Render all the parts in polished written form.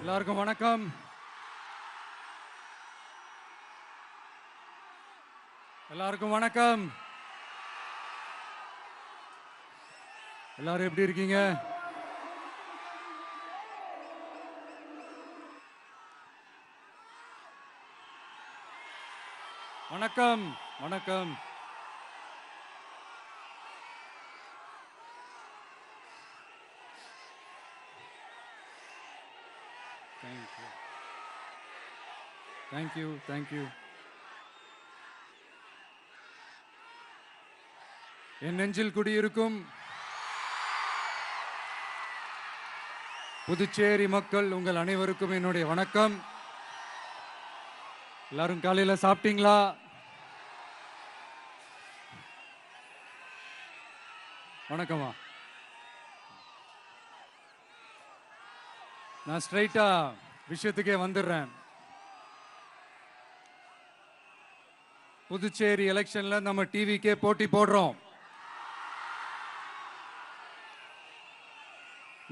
எல்லாருக்கும் வணக்கம். எல்லாருக்கும் வணக்கம். எல்லாரும் எப்படி இருக்கீங்க? வணக்கம் வணக்கம். Thank you thank you. என் நெஞ்சில் குடியிருக்கும் புதுச்சேரி மக்கள் உங்கள் அனைவருக்கும் என்னுடைய வணக்கம். எல்லாரும் காலையில் சாப்பிட்டீங்களா? வணக்கமா. நான் ஸ்ட்ரைட்டா விஷயத்துக்கே வந்துடுறேன். புதுச்சேரி எலெக்ஷன்ல நம்ம டிவிக்கே போட்டி போடுறோம்.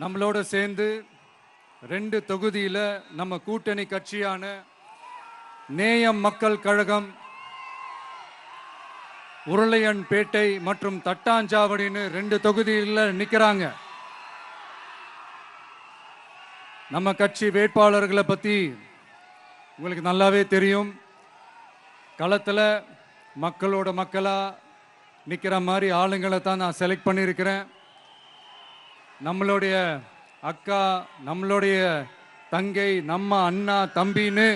நம்மளோட சேர்ந்து 2 தொகுதியில நம்ம கூட்டணி கட்சியான நேயம் மக்கள் கழகம், உருளையன்பேட்டை மற்றும் தட்டாஞ்சாவடின்னு 2 தொகுதியில் நிற்கிறாங்க. நம்ம கட்சி வேட்பாளர்களை பற்றி உங்களுக்கு நல்லாவே தெரியும். களத்தில் மக்களோட மக்களாக நிற்கிற மாதிரி ஆளுங்களை தான் நான் செலக்ட் பண்ணியிருக்கிறேன். நம்மளுடைய அக்கா, நம்மளுடைய தங்கை, நம்ம அண்ணா தம்பின்னு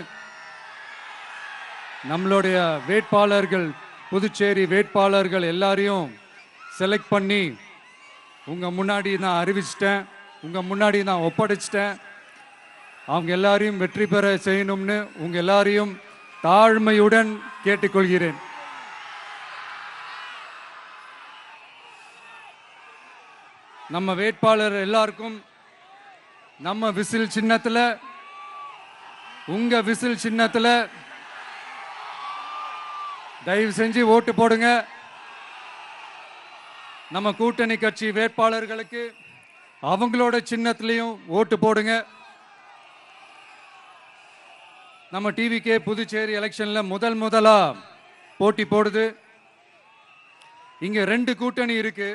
நம்மளுடைய வேட்பாளர்கள், புதுச்சேரி வேட்பாளர்கள் எல்லாரையும் செலக்ட் பண்ணி உங்கள் முன்னாடி நான் அறிவிச்சிட்டேன், உங்கள் முன்னாடி நான் ஒப்படைச்சிட்டேன். அவங்க எல்லாரையும் வெற்றி பெற செய்யணும்னு உங்கள் எல்லாரையும் தாழ்மையுடன் கேட்டுக்கொள்கிறேன். நம்ம வேட்பாளர் எல்லாருக்கும் நம்ம விசில் சின்னத்தில், உங்க விசில் சின்னத்தில் தயவு செஞ்சு ஓட்டு போடுங்க. நம்ம கூட்டணி கட்சி வேட்பாளர்களுக்கு அவங்களோட சின்னத்திலையும் ஓட்டு போடுங்க. நம்ம டிவிக்கே புதுச்சேரி எலெக்ஷன்ல முதலா போட்டி போடுது. இங்க 2 கூட்டணி இருக்கு.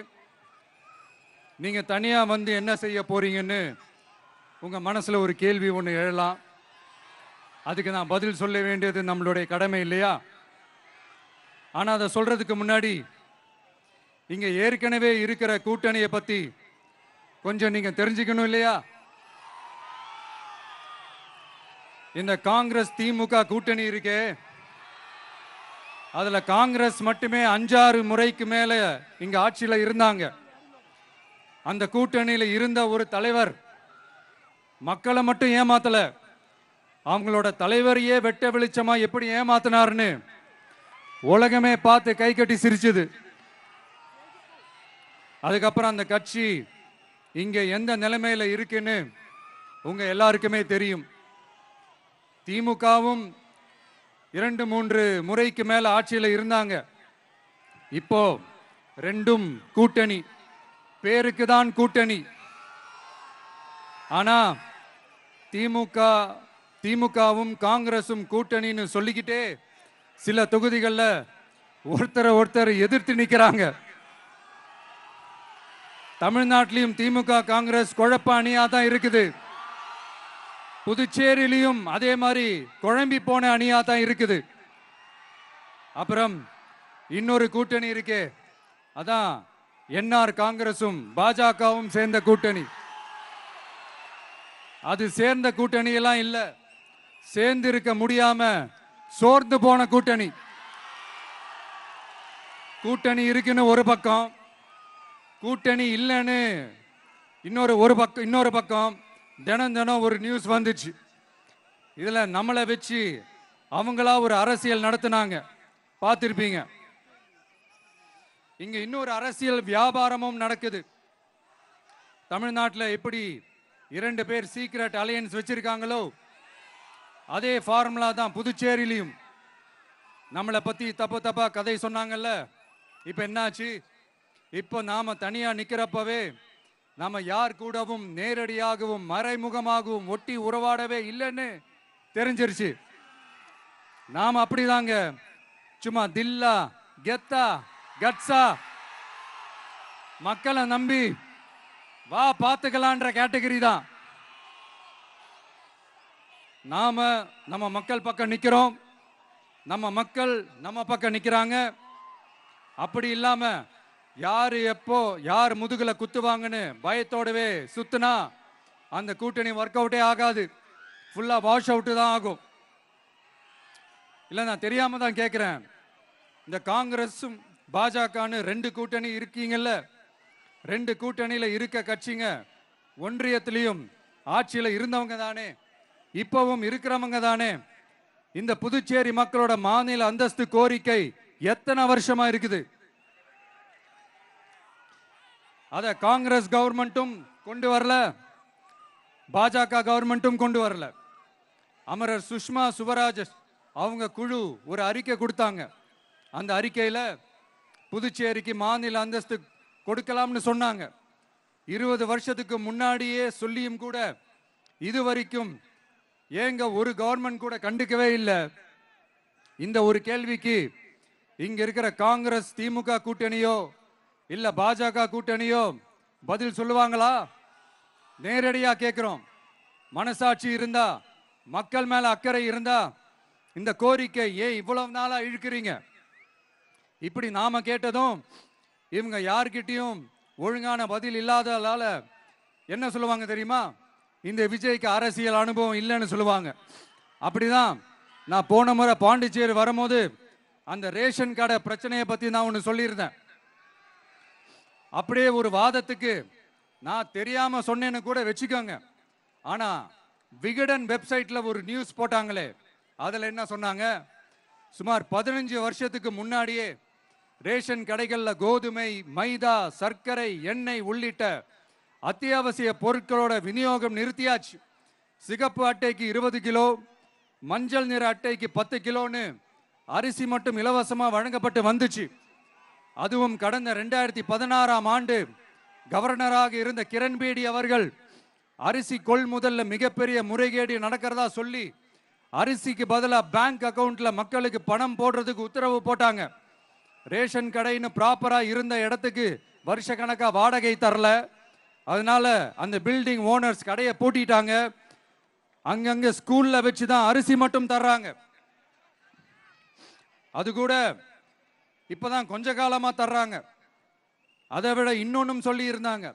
நீங்க தனியா வந்து என்ன செய்ய போறீங்கன்னு உங்க மனசுல ஒரு கேள்வி ஒன்று எழலாம். அதுக்கு நான் பதில் சொல்ல வேண்டியது நம்மளுடைய கடமை இல்லையா? ஆனா அதை சொல்றதுக்கு முன்னாடி இங்க ஏற்கனவே இருக்கிற கூட்டணியை பத்தி கொஞ்சம் நீங்க தெரிஞ்சுக்கணும் இல்லையா? இந்த காங்கிரஸ் திமுக கூட்டணி இருக்கே, அதுல காங்கிரஸ் மட்டுமே 5-6 முறைக்கு மேல இங்க ஆட்சியில இருந்தாங்க. அந்த கூட்டணியில இருந்த ஒரு தலைவர் மக்களை மட்டும் ஏமாத்தல, அவங்களோட தலைவரையே வெட்ட வெளிச்சமா எப்படி ஏமாத்தினார்னு உலகமே பார்த்து கை கட்டி சிரிச்சது. அதுக்கப்புறம் அந்த கட்சி இங்க எந்த நிலைமையில இருக்குன்னு உங்க எல்லாருக்குமே தெரியும். திமுகவும் 2-3 முறைக்கு மேல ஆட்சியில இருந்தாங்க. இப்போ 2ம் கூட்டணி, பேருக்கு தான் கூட்டணி. ஆனா திமுகவும் காங்கிரசும் கூட்டணின்னு சொல்லிக்கிட்டே சில தொகுதிகளில் ஒருத்தர் எதிர்த்து நிற்கிறாங்க. தமிழ்நாட்டிலையும் திமுக காங்கிரஸ் குழப்ப அணியா தான் இருக்குது. புதுச்சேரியிலையும் அதே மாதிரி குழம்பி போன அணியா தான் இருக்குது. அப்புறம் இன்னொரு கூட்டணி இருக்கே, அதான் என்ஆர் காங்கிரசும் பாஜகவும் சேர்ந்த கூட்டணி. அது சேர்ந்த கூட்டணி எல்லாம் இல்ல, சேர்ந்து இருக்க முடியாம சோர்ந்து போன கூட்டணி. கூட்டணி இருக்குன்னு ஒரு பக்கம், கூட்டணி இல்லைன்னு இன்னொரு பக்கம் தினம் ஒரு நியூஸ் வந்துச்சு. இதுல நம்மளை வச்சு அவங்களா ஒரு அரசியல் நடத்தினாங்க, பார்த்திருப்பீங்க. இங்க இன்னொரு அரசியல் வியாபாரமும் நடக்குது. தமிழ்நாட்டில் எப்படி 2 பேர் சீக்ரெட் அலையன்ஸ் வச்சிருக்காங்களோ அதே ஃபார்முலா தான் புதுச்சேரியிலையும். நம்மளை பத்தி தப்பா கதை சொன்னாங்கல்ல, இப்ப என்னாச்சு? இப்போ நாம தனியா நிக்கிறப்பவே நம்ம யார் கூடவும் நேரடியாகவும் மறைமுகமாகவும் ஒட்டி உறவாடவே இல்லைன்னு தெரிஞ்சிருச்சு. நாம அப்படிதாங்க, சும்மா தில்லா கெத்தா கட்ஸா மக்களை நம்பி வா பார்த்துக்கலான்ற கேட்டகரி தான். நாம நம்ம மக்கள் பக்கம் நிக்கிறோம், நம்ம மக்கள் நம்ம பக்கம் நிக்கிறாங்க. அப்படி இல்லாம யாரு எப்போ யார் முதுகுல குத்துவாங்கன்னு பயத்தோடவே சுத்துனா அந்த கூட்டணி ஒர்க் அவுட்டே ஆகாது, ஃபுல்லா வாஷ் அவுட் தான் ஆகும். இல்ல நான் தெரியாம தான் கேட்கிறேன், இந்த காங்கிரஸும் பாஜகன்னு ரெண்டு கூட்டணி இருக்கீங்கல்ல, ரெண்டு கூட்டணியில இருக்க கட்சிங்க ஒன்றியத்திலையும் ஆட்சியில இருந்தவங்க தானே, இப்பவும் இருக்கிறவங்க தானே. இந்த புதுச்சேரி மக்களோட மாநில அந்தஸ்து கோரிக்கை எத்தனை வருஷமா இருக்குது? அத காங்கிரஸ் கவர்மெண்ட்டும் கொண்டு வரல, பாஜக கவர்மெண்ட்டும் கொண்டு வரல. அமரர் சுஷ்மா சுவராஜ் அவங்க குழு ஒரு அறிக்கை கொடுத்தாங்க. அந்த அறிக்கையில புதுச்சேரிக்கு மாநில அந்தஸ்து கொடுக்கலாம்னு சொன்னாங்க. 20 வருஷத்துக்கு முன்னாடியே சொல்லியும் கூட இதுவரைக்கும் ஏங்க ஒரு கவர்மெண்ட் கூட கண்டுக்கவே இல்லை. இந்த ஒரு கேள்விக்கு இங்க இருக்கிற காங்கிரஸ் திமுக கூட்டணியோ இல்ல பாஜக கூட்டணியோ பதில் சொல்லுவாங்களா? நேரடியா கேட்கிறோம். மனசாட்சி இருந்தா, மக்கள் மேல அக்கறை இருந்தா இந்த கோரிக்கை ஏன் இவ்வளவு நாளா இழுக்கிறீங்க? இப்படி நாம கேட்டதும் இவங்க யார்கிட்டயும் ஒழுங்கான பதில் இல்லாததால என்ன சொல்லுவாங்க தெரியுமா? இந்த விஜய்க்கு அரசியல் அனுபவம் இல்லைன்னு சொல்லுவாங்க. அப்படிதான் நான் போன முறை பாண்டிச்சேரி வரும்போது அந்த ரேஷன் கடை பிரச்சனையை பத்தி நான் ஒன்று சொல்லியிருந்தேன். அப்படியே ஒரு வாதத்துக்கு நான் தெரியாம சொன்னேன்னு கூட வச்சுக்கோங்க. ஆனா விகடன் வெப்சைட்ல ஒரு நியூஸ் போட்டாங்களே, அதுல என்ன சொன்னாங்க? சுமார் 15 வருஷத்துக்கு முன்னாடியே ரேஷன் கடைகள்ல கோதுமை, மைதா, சர்க்கரை, எண்ணெய் உள்ளிட்ட அத்தியாவசிய பொருட்களோட விநியோகம் நிறுத்தியாச்சு. சிகப்பு அட்டைக்கு 20 கிலோ, மஞ்சள் நிற அட்டைக்கு 10 கிலோன்னு அரிசி மட்டும் இலவசமா வழங்கப்பட்டு வந்துச்சு. அதுவும் கடந்த 2016ஆம் ஆண்டு கவர்னராக இருந்த கிரண்பேடி அவர்கள் அரிசி கொள்முதல்ல மிகப்பெரிய முறைகேடு நடக்கிறதா சொல்லி அரிசிக்கு பதிலாக பேங்க் அக்கவுண்ட்ல மக்களுக்கு பணம் போடுறதுக்கு உத்தரவு போட்டாங்க. ரேஷன் கடைன்னு ப்ராப்பரா இருந்த இடத்துக்கு வருஷ கணக்கா வாடகை தரல. அதனால அந்த பில்டிங் ஓனர்ஸ் கடையை பூட்டிட்டாங்க. அங்கங்க ஸ்கூல்ல வச்சுதான் அரிசி மட்டும் தர்றாங்க. அது கூட இப்பதான் கொஞ்ச காலமா தர்றாங்க. அதை விட இன்னொன்னும் சொல்லி இருந்தாங்க,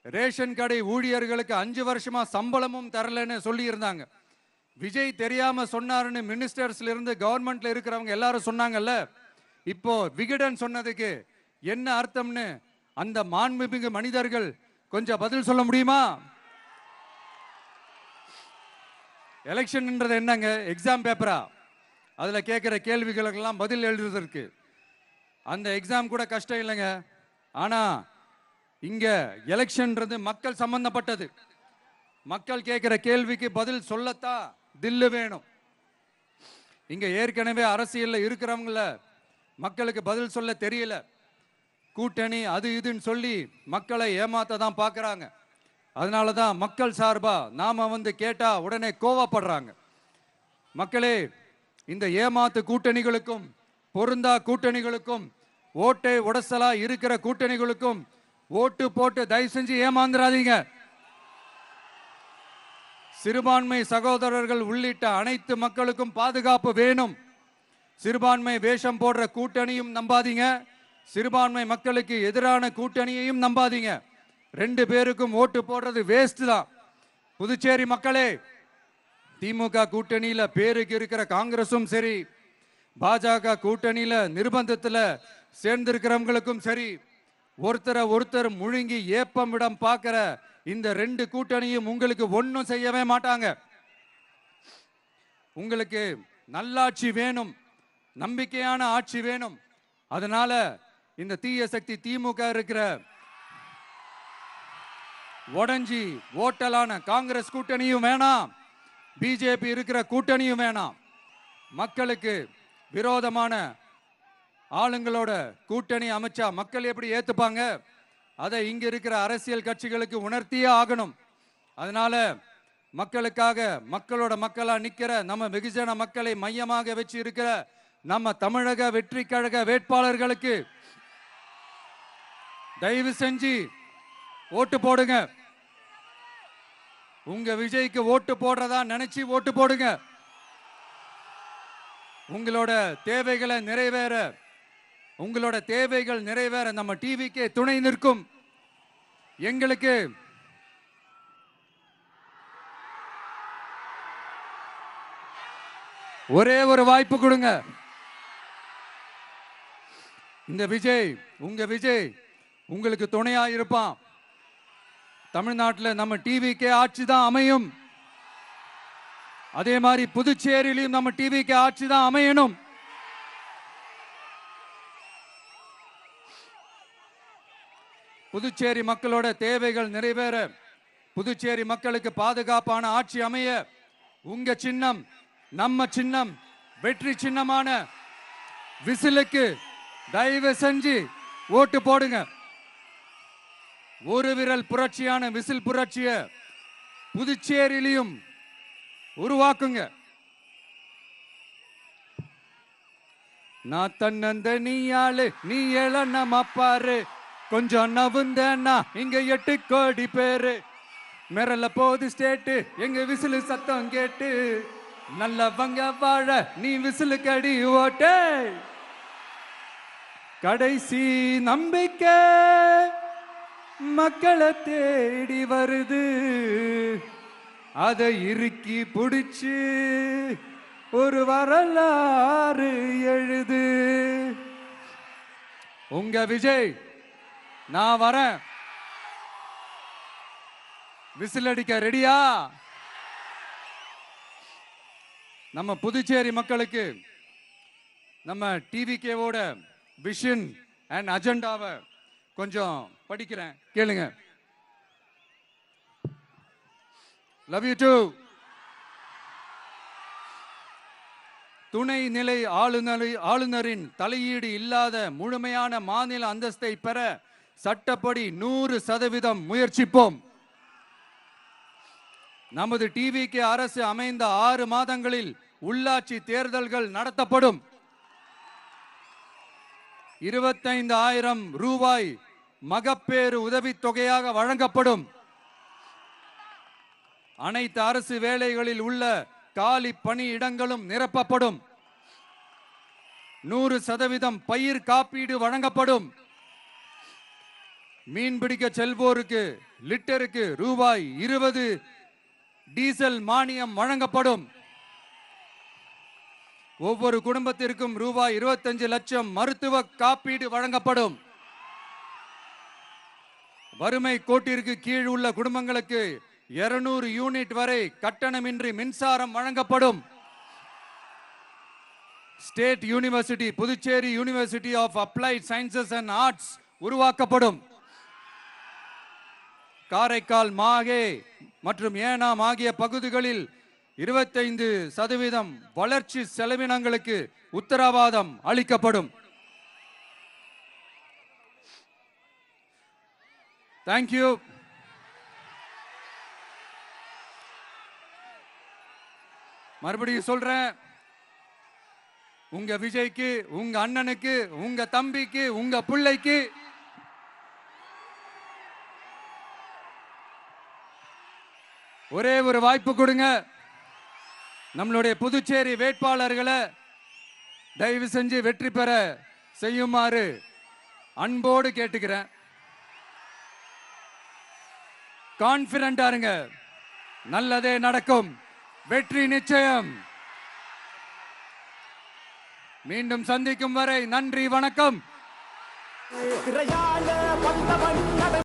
ரேஷன் கடை ஊழியர்களுக்கு 5 வருஷமா சம்பளமும் தரலன்னு சொல்லி இருந்தாங்க. விஜய் தெரியாம சொன்னாருன்னு மினிஸ்டர்ஸ்ல இருந்து கவர்மெண்ட்ல இருக்கிறவங்க எல்லாரும் சொன்னாங்கல்ல. இப்போ விகடன் சொன்னதுக்கு என்ன அர்த்தம்னு அந்த மாண்புமிகு மனிதர்கள் கொஞ்சம் பதில் சொல்ல முடியுமா? எலெக்ஷன்ன்றது என்னங்க, எக்ஸாம் பேப்பரா? அதுல கேட்கிற கேள்விகளுக்கெல்லாம் பதில் எழுதுவதற்கு அந்த எக்ஸாம் கூட கஷ்டம் இல்லைங்க. ஆனா இங்க எலெக்ஷன்ன்றது மக்கள் சம்பந்தப்பட்டது. மக்கள் கேட்கிற கேள்விக்கு பதில் சொல்லத்தான் தில்லு வேணும். இங்க ஏற்கனவே அரசியல்ல இருக்கிறவங்கள மக்களுக்கு பதில் சொல்ல தெரியல. கூட்டணி அது இதுன்னு சொல்லி மக்களை ஏமாத்த தான் பார்க்கறாங்க. அதனாலதான் மக்கள் சார்பா நாம வந்து கேட்டா உடனே கோவப்படுறாங்க. மக்களே, இந்த ஏமாத்து கூட்டணிகளுக்கும் பொருந்தா கூட்டணிகளுக்கும் ஓட்டை உடசலா இருக்கிற கூட்டணிகளுக்கும் ஓட்டு போட்டு தயவு செஞ்சு ஏமாந்துராதீங்க. சிறுபான்மை சகோதரர்கள் உள்ளிட்ட அனைத்து மக்களுக்கும் பாதுகாப்பு வேணும். சிறுபான்மை வேஷம் போடுற கூட்டணியும் நம்பாதீங்க, சிறுபான்மை மக்களுக்கு எதிரான கூட்டணியையும் நம்பாதீங்க. 2 பேருக்கும் ஓட்டு போடுறது வேஸ்ட் தான். புதுச்சேரி மக்களே, திமுக கூட்டணியில பேருக்கு இருக்கிற காங்கிரசும் சரி, பாஜக கூட்டணியில நிர்பந்தத்துல சேர்ந்திருக்கிறவங்களுக்கும் சரி, ஒருத்தர் முழுங்கி ஏப்பமிடம் பார்க்கிற இந்த 2 கூட்டணியும் உங்களுக்கு ஒன்னும் செய்யவே மாட்டாங்க. உங்களுக்கு நல்லாட்சி வேணும், நம்பிக்கையான ஆட்சி வேணும். அதனால இந்த தீய சக்தி திமுக இருக்கிற உடஞ்சி ஓட்டலான காங்கிரஸ் கூட்டணியும் வேணாம், பிஜேபி இருக்கிற கூட்டணியும் வேணாம். மக்களுக்கு விரோதமான ஆளுங்களோட கூட்டணி அமைச்சா மக்கள் எப்படி ஏத்துப்பாங்க? அதை இங்க இருக்கிற அரசியல் கட்சிகளுக்கு உணர்த்தியே ஆகணும். அதனால மக்களுக்காக மக்களோட மக்களா நிக்கிற நம்ம வெகுஜன மக்களை மையமாக வச்சு இருக்கிற நம்ம தமிழக வெற்றி கழக வேட்பாளர்களுக்கு தயவு செஞ்சு ஓட்டு போடுங்க. உங்க விஜய்க்கு ஓட்டு போடுறதா நினைச்சு ஓட்டு போடுங்க. உங்களோட தேவைகளை நிறைவேற உங்களோட தேவைகள் நிறைவேற நம்ம டிவிக்கே துணை நிற்கும். எங்களுக்கு ஒரே ஒரு வாய்ப்பு கொடுங்க. இந்த விஜய் உங்க விஜய் உங்களுக்கு துணையா இருப்பான். தமிழ்நாட்டில் நம்ம டிவிக்கே ஆட்சி தான் அமையும். அதே மாதிரி புதுச்சேரியிலும் நம்ம டிவிக்கு ஆட்சி தான் அமையணும். புதுச்சேரி மக்களோட தேவைகள் நிறைவேற, புதுச்சேரி மக்களுக்கு பாதுகாப்பான ஆட்சி அமைய உங்க சின்னம் நம்ம சின்னம் வெற்றி சின்னமான விசிலுக்கு தயவு செஞ்சு ஓட்டு போடுங்க. ஒரு விரல் புரட்சியான விசில் புரட்சிய புதுச்சேரியிலும் உருவாக்குங்க. நான் தன்னந்த நீயாளு நீ எழ பாரு, கொஞ்சம் நவுந்தேன்னா இங்க 8 கோடி பேரு. மிரல போது ஸ்டேட்டு எங்க விசிலு சத்தம் கேட்டு, நல்லவங்க வாழ நீ விசிலு கடி ஓட்டே. கடைசி நம்பிக்கை மக்களை தேடி வருது, அதை இறுக்கி பிடிச்சு ஒரு வரலாறு எழுது. உங்க விஜய் நான் வரேன். விசில் அடிக்க ரெடியா? நம்ம புதுச்சேரி மக்களுக்கு நம்ம டிவிகேவோட விஷன் அண்ட் அஜெண்டாவை கொஞ்சம் படிக்கிறேன், கேளுங்க. Love you too. துணை நிலை ஆளுநரின் தலையீடு இல்லாத முழுமையான மாநில அந்தஸ்தை பெற சட்டப்படி 100% முயற்சிப்போம். நமது டிவிக்கு அரசு அமைந்த 6 மாதங்களில் உள்ளாட்சி தேர்தல்கள் நடத்தப்படும். 25,000 ரூபாய் மகப்பேறு உதவித்தொகையாக வழங்கப்படும். அனைத்து அரசு வேலைகளில் உள்ள காலி பணியிடங்களும் நிரப்பப்படும். 100% பயிர் காப்பீடு வழங்கப்படும். மீன்பிடிக்க செல்வோருக்கு லிட்டருக்கு ரூபாய் 20 டீசல் மானியம் வழங்கப்படும். ஒவ்வொரு குடும்பத்திற்கும் ரூபாய் 25 லட்சம் மருத்துவ காப்பீடு வழங்கப்படும். வறுமை கோட்டிற்கு கீழ் உள்ள குடும்பங்களுக்கு 200 யூனிட் வரை கட்டணமின்றி மின்சாரம் வழங்கப்படும். State university Puducherry university of applied sciences and arts உருவாக்கப்படும். காரைக்கால், மாஹே மற்றும் ஏனாம் ஆகிய பகுதிகளில் 25% வளர்ச்சி செலவினங்களுக்கு உத்தரவாதம் அளிக்கப்படும். தேங்க்யூ. மறுபடியும் சொல்றேன், உங்க விஜய்க்கு, உங்க அண்ணனுக்கு, உங்க தம்பிக்கு, உங்க பிள்ளைக்கு ஒரே ஒரு வாய்ப்பு கொடுங்க. நம்மளுடைய புதுச்சேரி வேட்பாளர்களை தயவு செஞ்சு வெற்றி பெற செய்யுமாறு அன்போடு கேட்டுக்கிறேன். கான்பிடண்டா இருங்க, நல்லதே நடக்கும், வெற்றி நிச்சயம். மீண்டும் சந்திக்கும் வரை நன்றி, வணக்கம்.